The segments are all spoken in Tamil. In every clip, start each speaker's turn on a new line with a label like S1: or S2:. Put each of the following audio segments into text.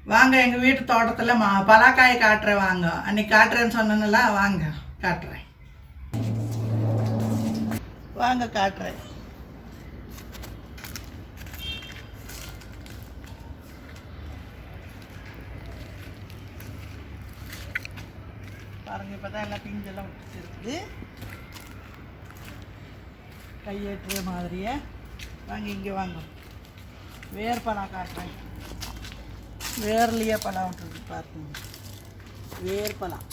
S1: வாங்க எங்கள் வீட்டு தோட்டத்தில் பலாக்காய் காட்டுறேன். வாங்க, அன்னைக்கு காட்டுறேன்னு சொன்னேன்ல, வாங்க காட்டுறேன். வாங்க காட்டுறேன். பாருங்க, இப்போ தான் எல்லாம் பிஞ்செல்லாம் விட்டுட்டு இருக்குது, கையேற்றுற மாதிரியே. வாங்க இங்கே வாங்க, வேர் பழம் காட்டுறேன். வேர்லேயே பழம் விட்டுருக்கு பாருங்க, வேர் பழம்.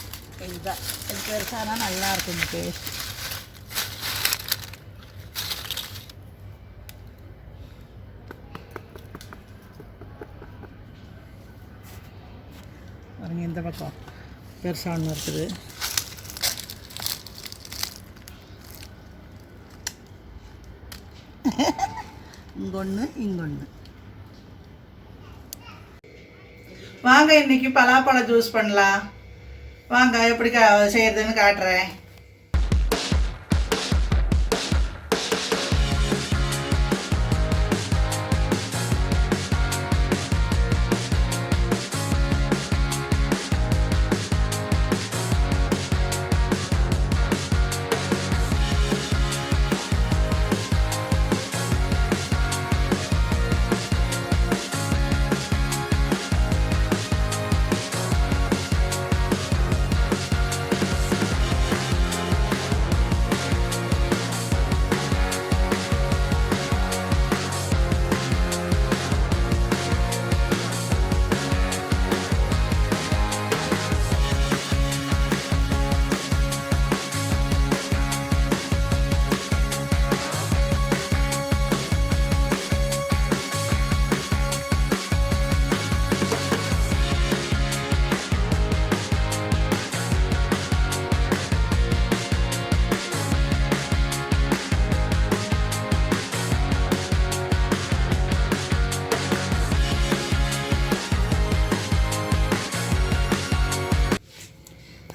S1: இதுதான் இது பெருசானா நல்லா இருக்கும் இந்த டேஸ்ட். பாருங்க, இந்த பக்கம் பெருசாக ஒன்று இருக்குது. இங்கொன்று இங்கொன்று. வாங்க இன்னைக்கு பலாப்பழம் ஜூஸ் பண்ணலாம். வாங்க எப்படி செய்யறதுன்னு காட்டுறேன்.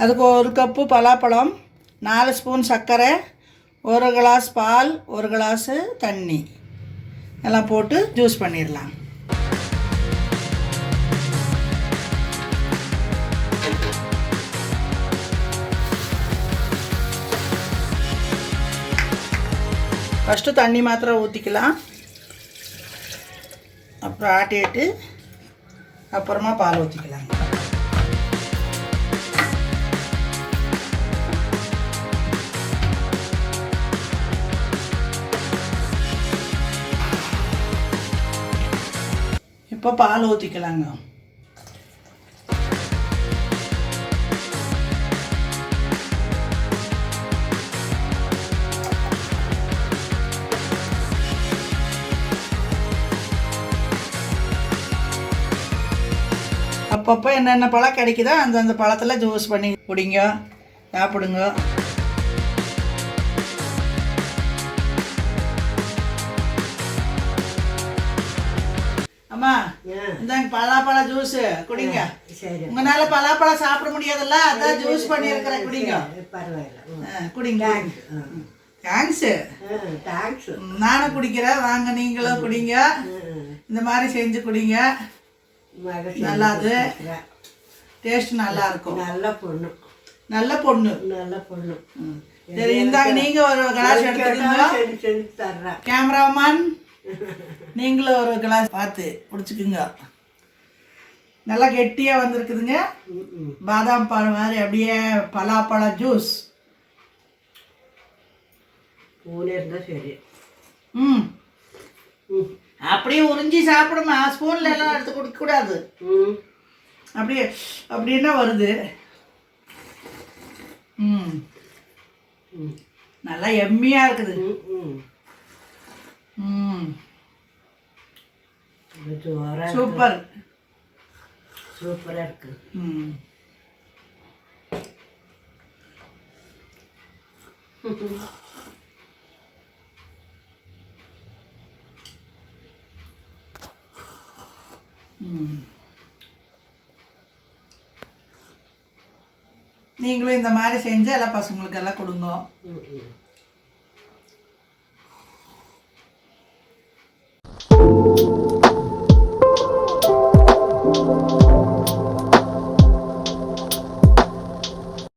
S1: அதுக்கு 1 கப்பு பலாப்பழம், 4 ஸ்பூன் சர்க்கரை, 1 கிளாஸ் பால், 1 கிளாஸு தண்ணி எல்லாம் போட்டு ஜூஸ் பண்ணிடலாம். ஃபஸ்ட்டு தண்ணி மாத்திரம் ஊற்றிக்கலாம், அப்புறம் ஆட்டிட்டு அப்புறமா பால் ஊற்றிக்கலாம். இப்போ பால் ஊற்றிக்கலாங்க. அப்பப்போ என்னென்ன பழம் கிடைக்குதோ அந்தந்த பழத்தில் ஜூஸ் பண்ணி குடிங்க, சாப்பிடுங்க. அம்மா, இந்தாங்க பலாப்பழ ஜூஸ் குடிங்க. உங்களால பலாப்பழம் சாப்பிட முடியாதுல்ல, அதான் ஜூஸ் பண்ணியிருக்கிறேன், குடிங்க. குடிங்க. தேங்க்ஸ். நானும் குடிக்கிறேன், வாங்க நீங்களும் குடிங்க. இந்த மாதிரி செஞ்சு குடிங்க, நல்லாது, டேஸ்ட் நல்லா இருக்கும். நல்ல பொண்ணு, நல்ல பொண்ணு, நல்ல பொண்ணு. சரி, இந்தாங்க நீங்க ஒரு கிளாஸ் எடுத்துக்கோங்க. கேமராமேன் நீங்களும் ஒரு கிளாஸ் பார்த்து குடிச்சுக்குங்க. நல்லா கெட்டியாக வந்திருக்குதுங்க, பாதாம் பால் மாதிரி. அப்படியே பலாப்பழ ஜூஸ் இருந்தால் சரி. அப்படியே உறிஞ்சி சாப்பிடுமா, ஸ்பூன்ல எல்லாம் எடுத்து குடிக்கக்கூடாது. அப்படியே அப்படின்னா வருது. நல்லா எம்மியாக இருக்குது. சூப்பர், சூப்பராக இருக்கு. நீங்களும் இந்த மாதிரி செஞ்சு எல்லாம் பசங்களுக்கு எல்லாம் கொடுங்க.